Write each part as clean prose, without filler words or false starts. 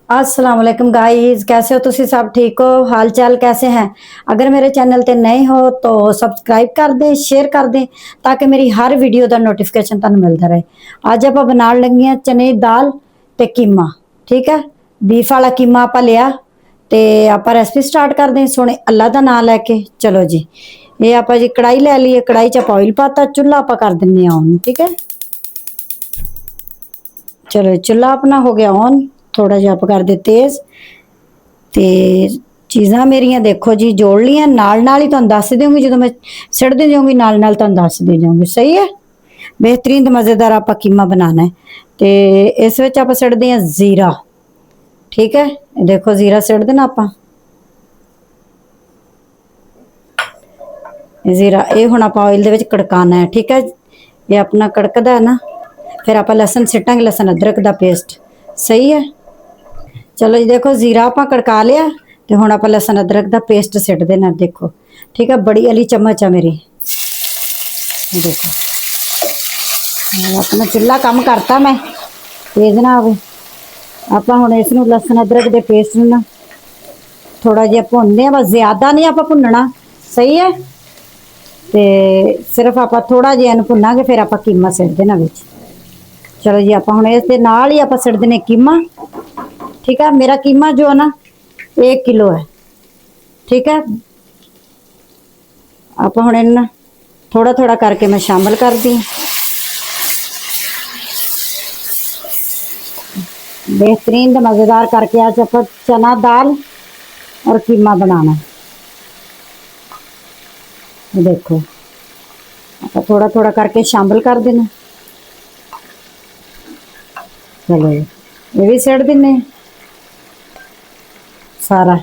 अस्सलाम वालेकुम गाइस, कैसे हो तुसी सब? ठीक हो? हाल चाल कैसे हैं? अगर मेरे चैनल ते नए हो तो सब्सक्राइब कर दें, शेयर कर दें ताकि मेरी हर वीडियो का नोटिफिकेशन तुहानू मिलता रहे। अज आप बनाने लगे हैं चने की दाल ते कीमा। ठीक है, बीफ वाला कीमा आप लिया ते आप रेसिपी स्टार्ट कर दें सोने अल्लाह का नाम लैके। चलो जी, ये आप जी कढ़ाई लै ली है, कढ़ाई च ऑयल पाता, चूल्हा आप कर दें ऑन। ठीक है, चलो चूल्हा अपना हो गया ऑन, थोड़ा जिहा आप कर दे तेज। ते चीज़ां मेरियां देखो जी जोड़ लियां, नाल नाल ही तुहानू दस दूंगी, जो मैं सड़दी जाऊंगी नाल नाल तुहानू दस दी जाऊंगी। सही है, बेहतरीन ते मज़ेदार आप कीमा बनाना है। ते इस विच आप सड़दे हैं जीरा। ठीक है, देखो जीरा सड़ देना आप जीरा, ये हुण आप ऑयल दे विच कड़काना है। ठीक है, ये अपना कड़कदा है ना, फिर आप लसन सिटांगे, लसन अदरक का पेस्ट। सही है, चलो जी देखो जीरा आप कड़का लिया, तो हुण आप लसन अदरक का पेस्ट सिट देना। देखो ठीक है, बड़ी वाली चम्मच है मेरी। देखो अपना चुल्हा कम करता मैं, तेज ना आवे। आप हुण इसनूं लसन अदरक के पेस्ट ना थोड़ा जिहा भुनने आ, बस ज़्यादा नहीं आप भुनना। सही है, ते सिर्फ आप थोड़ा जिहा इहनूं भुनांगे, फिर आप कीमा सिट देना विच। चलो जी, आप हुण इस दे नाल ही आप सिट देने कीमा। ठीक है, मेरा कीमा जो है ना 1 किलो है। ठीक है, आप हुण इन्ना थोड़ा थोड़ा करके मैं शामिल कर दी। बेहतरीन तो मज़ेदार करके आज आप चना दाल और कीमा बनाना। देखो आप थोड़ा थोड़ा करके शामिल कर देना। चलो ये भी सिट देने सारा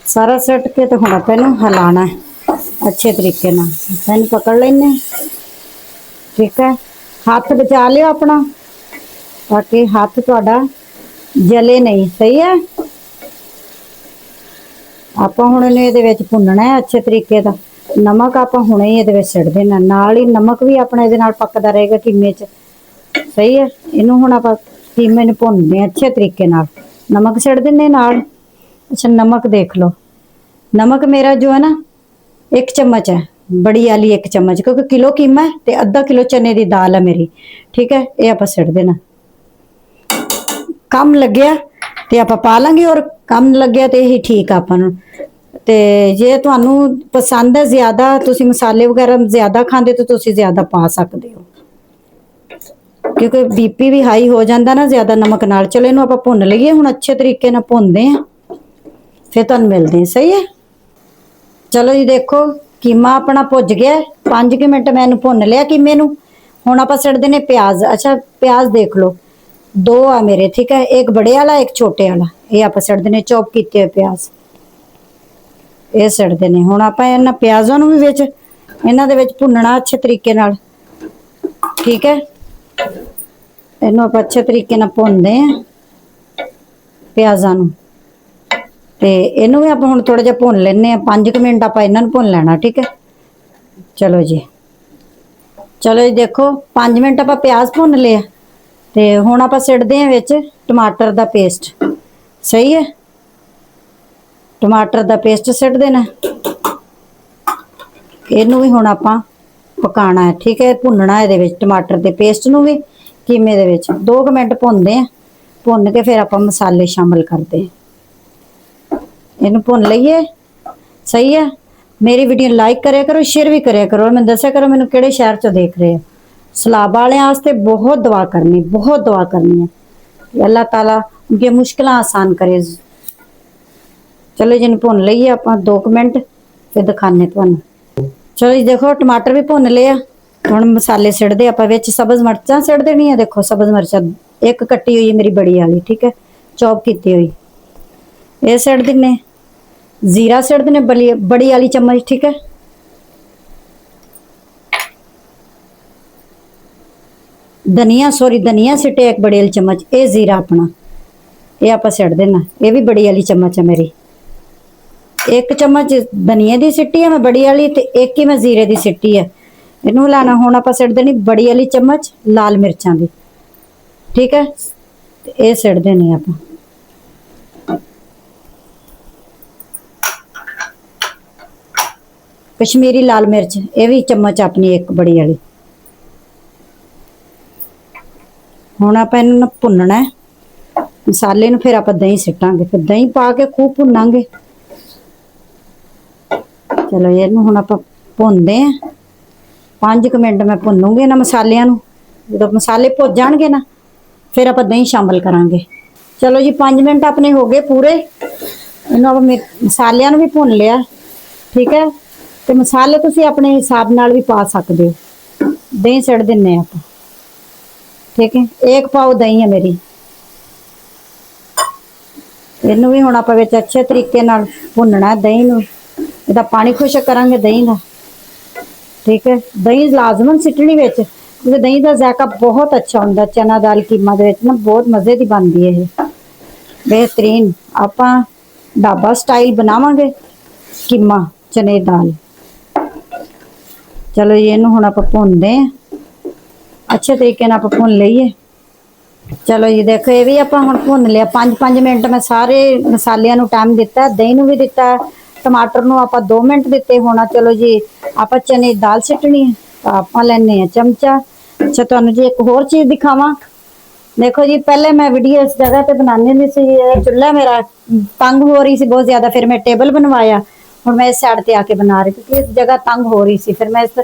सारा सिट के, तो हम आप हिलाना है अच्छे तरीके ना, इन पकड़ लेने। ठीक है, हाथ बचा लियो अपना ताकि हाथ थोड़ा जले नहीं। सही है, आप हुण ये भुनना है अच्छे तरीके का। नमक आप हुणे ही ये सिट देना, नाल ही नमक भी अपना ये पकदा रहेगा कीमे च। सही है, इनू हुण आप कीमे नूं भुनदे अच्छे तरीके नाल, नमक सिट देने नाल। अच्छा नमक देख लो, नमक मेरा जो है ना 1 चम्मच है, बड़ी वाली 1 चम्मच, क्योंकि किलो कीमा है तो अद्धा किलो चने की दाल है मेरी। ठीक है, ये आप सिट देना। कम लग्या तो आप पा लेंगे, और कम लग्या तो यही ठीक है अपन। तो जे तुहानू पसंद है ज़्यादा, तुसी मसाले वगैरह ज़्यादा खाते तो तुसी ज़्यादा पा सकते हो, क्योंकि बीपी भी हाई हो जाता ना ज़्यादा नमक नाल। चलो इनू आप भुन लईए, हुण अच्छे तरीके नाल भुनदे हैं, फिर तुहानू मिलदे हैं। सही है, चलो जी देखो कीमा अपना भुज गया, 5 मिनट मैं इनू भुन लिया कीमे नू। हुण आप सिट देने प्याज। अच्छा प्याज देख लो, 2 आ मेरे। ठीक है, एक बड़े वाला एक छोटे वाला, ये आप सिट देने चॉप किए हुए प्याज, ये सिट देने। हुण आप इन्हां प्याज़ां नूं भी विच इन्हां दे विच भुनना अच्छे तरीके नाल। ठीक है, इनू आप अच्छे तरीके नाल भुनदे हैं प्याज़ां नूं, ते इनू भी आप हुण थोड़ा जिहा भुन लैने आ, 5 मिनट आप इन्हां नूं भुन लेना। ठीक है, चलो जी चलो जी देखो 5 मिनट आप प्याज भुन लिया, तो हुण आप सिटदे हैं विच टमाटर का पेस्ट। सही है, टमाटर का पेस्ट सिट देना, इनू भी हुण आपां पकाना है। ठीक है, भुनना है ये टमाटर के पेस्ट नूं भी कीमे दे विच 2 मिनट भुनदे हैं, भुन के फिर आपां मसाले शामिल करते हैं। इनू भुन लईए। सही है, मेरी वीडियो लाइक करे करो, शेयर भी करे करो, और मैं दस्या करो मैनू किहड़े शहर चो देख रहे हो। सलाब वाले वास्ते बहुत दुआ करनी, बहुत दुआ करनी है, अल्लाह ताला उनकी मुश्किल आसान करे। चलो जी भुन लईए आप 2 मिनट, फिर दिखाने तुहानू। चलो जी देखो टमाटर भी भुन लिया, हुण मसाले सिटदे आप विच सब्ज़ मिर्चां सिट देनी है। देखो सब्ज़ मिर्चां एक कट्टी हुई मेरी बड़ी वाली। ठीक है, चॉप की हुई, ये सिट दिने। जीरा सिट देने बड़ी वाली चम्मच। ठीक है, धनिया सॉरी धनिया सिटे एक बड़ी वाली चम्मच, ये जीरा अपना ये आप सिट देना, ये भी बड़ी वाली चम्मच है मेरी। 1 चम्मच धनिया की सिटी है मैं बड़ी वाली, तो 1 ही मैं जीरे की सिटी है। इनू लाना हुण आप सिट देनी बड़ी वाली चम्मच लाल मिर्चां की। ठीक है, ये सिट देने आप। कश्मीरी लाल मिर्च ये भी चम्मच अपनी एक बड़ी वाली। हुण आपां इहनूं ना भुन्नना है मसाले नूं, फिर आपां दही सिट्टांगे, फिर दही पा के खूब भुन्नांगे। चलो इहनूं हुण आपां भुनदे आ 5 मिनट मैं भुनूंगी इन्हां मसालियां नूं। जदों मसाले भुज जाणगे ना फिर आपां दही शामिल करांगे। चलो जी 5 मिनट अपने हो गए पूरे। इन्हूं आपां मसालियां नूं भी भुन लिया, ठीक है। ते मसाले तुसीं अपने हिसाब नाल भी पा सकदे हो। दही सिट दिन्ने आपां, ठीक है। 1 पाव दही है मेरी। इनू भी हुण आपां विच अच्छे तरीके नाल भुनना है दही नूं। इहदा पानी खुश करांगे दही दा, ठीक है। दही लाजमन सिटनी विच, क्योंकि दही का जायका बहुत अच्छा हुंदा। चना दाल कीमा दे विच ना बहुत मज़े की बनदी है ये, बेहतरीन। आपां ढाबा स्टाइल बनावांगे कीमा चने दी दाल। चलो जी इनू हुण आपां भुनदे आ, अच्छे तरीके नाल आपां भुन लईए। चलो जी देखो ये भी आपां हुण भुन लिया 5-5 मिनट। मैं सारे मसालियां नूं टाइम दिता, दही नूं भी दिता, टमाटर नूं आपां 2 मिनट दिते होना। चलो जी आपां चने दी दाल सिटनी है, तो आपां लैने आ चमचा। अच्छा तुहानूं जी एक होर चीज़ दिखावां, देखो जी पहले मैं वीडियो इस जगह ते बनानी हुंदी सी, चुल्हा मेरा तंग हो रही सी बहुत ज़्यादा, फिर मैं टेबल बनवाया। हुण मैं इस साइड ते आके बना रही क्योंकि इस जगह तंग हो रही सी। फिर मैं इस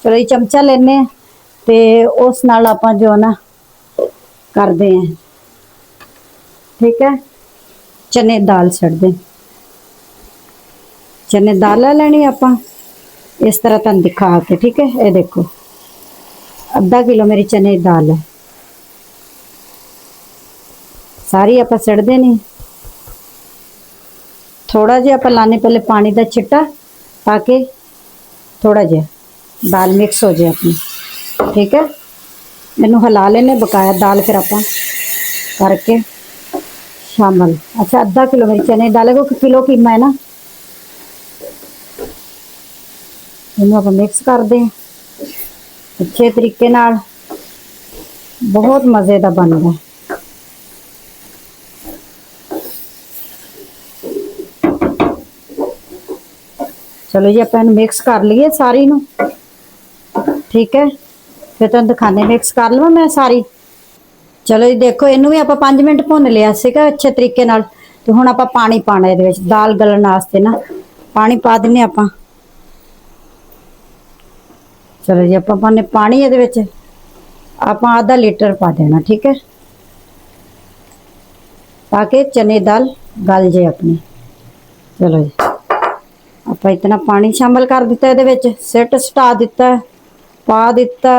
चलो जी चमचा लेने ते उस नाल आपां जो ना करदे हैं, ठीक है। चने दी दाल छड्डदे, चने दी दाल ले लैनी आपां इस तरह तुहानूं दिखा के, ठीक है। ये देखो आधा किलो मेरी चने दी दाल है, सारी आपां सिट देनी। थोड़ा जिहा आपां लाने पहले पानी का छिट्टा, ताकि थोड़ा जिहा दाल मिक्स हो जाए अपनी, ठीक है। इनू हिला लेने बकाया दाल, फिर आपां करके शामिल। अच्छा आधा किलो मेरी चने दी दाल है, क्योंकि किलो कीमा है ना। इनू आपां मिक्स कर दें अच्छे तरीके नाल, बहुत मज़े का बनता है। चलो जी आप मिक्स कर लीए सारी नू, ठीक है। फिर तुम दिखाने मिक्स कर लवां मैं सारी। चलो जी देखो इनू भी आप 5 मिनट भुन लिया सीगा अच्छे तरीके नाल। ते हुण आपां पानी पाना इहदे विच दाल गलण वास्ते ना, पानी पा दिन्ने आपां। चलो जी आपां पाने पानी इहदे विच, आपां आधा लीटर पा देना, ठीक है, ताकि चने दी दाल गल जाए अपनी। चलो जी आपां इतना पानी शामिल कर दिता इहदे विच, सिट सटा दिता, पा दिता।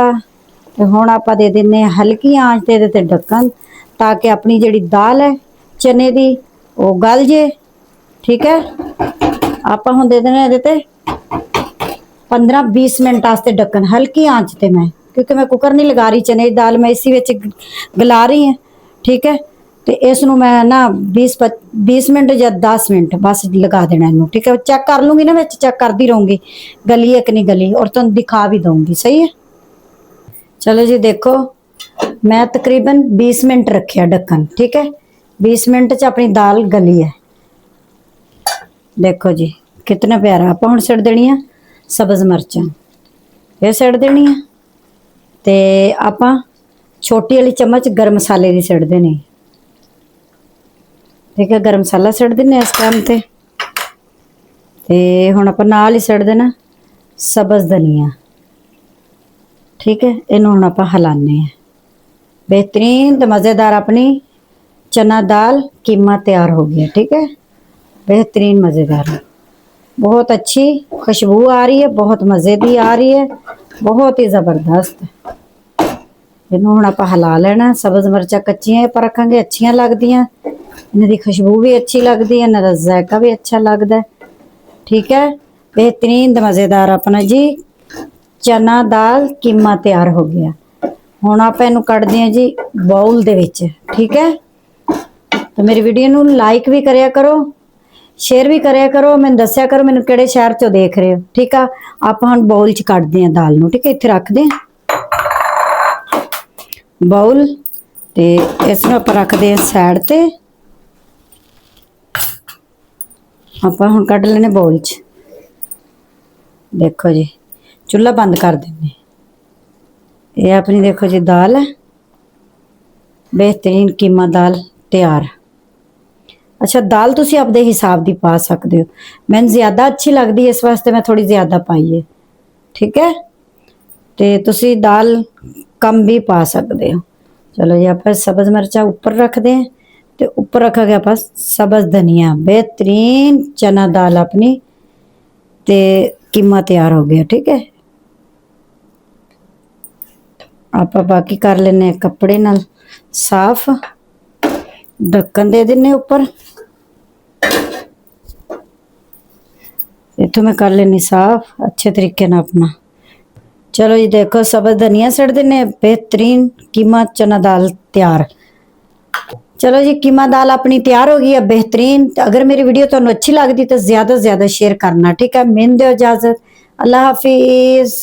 ते हुण आपां दे दिन्ने हल्की आंच ते इहदे ते ढक्कन, ताकि अपनी जिहड़ी दाल है चने दी वो गल जे, ठीक है। आपां हुण दे देने इहदे ते 15-20 मिनट वास्ते ढक्कन हल्की आंच ते मैं, क्योंकि मैं कुकर नहीं लगा रही, चने की दाल मैं इसी विच गला रही है, ठीक है। तो इसनों मैं ना 20 मिनट या 10 मिनट बस लगा देना इनू, ठीक है। चेक कर लूँगी ना, मैं चेक करती रहूँगी गली है कि नहीं गली, और तुम दिखा भी दूँगी, सही है। चलो जी देखो मैं तकरीबन 20 मिनट रखिया ढक्कन, ठीक है। 20 मिनट च अपनी दाल गली है, देखो जी कितना प्यारा। आप हुण सिट देनी है सब्ज़ मिर्चां, फिर सिट देनी है। ते आपां छोटी वाली चम्मच गर्म मसाले की सिट देनी, ठीक है। गर्म मसाला सिट दिन्ने इस टाइम ते हुण आपां नाल ही सिट देना सब्ज़ धनिया, ठीक है। इनू हुण आपां हिलाने हैं। बेहतरीन ते मज़ेदार अपनी चना दाल कीमा तैयार हो गया, ठीक है। बेहतरीन मज़ेदार, बहुत अच्छी खुशबू आ रही है, बहुत मज़े की आ रही है, बहुत ही ज़बरदस्त। इनू हुण आपां हिला लेना। सब्ज़ मिर्चां कच्चियां पर रखांगे अच्छियां लगदियां, इन्हां दी खुशबू भी अच्छी लगती है, इन्हां दा जायका भी अच्छा लगता है, ठीक है। बेहतरीन ते मज़ेदार अपना जी चना दाल कीमा तैयार हो गया। हुण आपां इनू कढ़दे हां जी बाउल दे विच, ठीक है। तो मेरी वीडियो नू लाइक भी करिया करो, शेयर भी करिया करो, मैनूं दस्सिया करो मैनूं किहड़े शहर चों देख रहे हो, ठीक है। आपां हुण बाउल च कढ़दे हां दाल नूं, ठीक है। इत्थे रखदे हां बाउल, ते इस नूं आपां रखदे हां साइड ते। आपां हुण कढ़ लैने बाउल च, देखो जी चूल्हा बंद कर देने। ये अपनी देखो जी दाल है, बेहतरीन कीमा दाल तैयार। अच्छा दाल तुसी आपदे हिसाब दी पा सकते हो, मैंने ज्यादा अच्छी लगदी इस वास्ते मैं थोड़ी ज्यादा पाई है, ठीक है। ते तुसी दाल कम भी पा सकते हो। चलो जी आप सब्ज मिर्चा ऊपर रखते हैं, ते ऊपर रखा गया आप सब्ज धनिया। बेहतरीन चना दाल अपनी ते कीमा तैयार हो गया, ठीक है। आप बाकी कर लेने कपड़े नाल साफ, ढक्कन दे देने ऊपर। इथों मैं कर लेनी साफ अच्छे तरीके ना अपना। चलो जी देखो सब्ज धनिया सड़ देने, बेहतरीन कीमा चना दाल तैयार। चलो जी कीमा दाल अपनी तैयार हो गई है बेहतरीन। अगर मेरी वीडियो तो अच्छी लगती तो ज्यादा से ज्यादा शेयर करना, ठीक है। मिल दो इजाजत, अल्लाह हाफिज।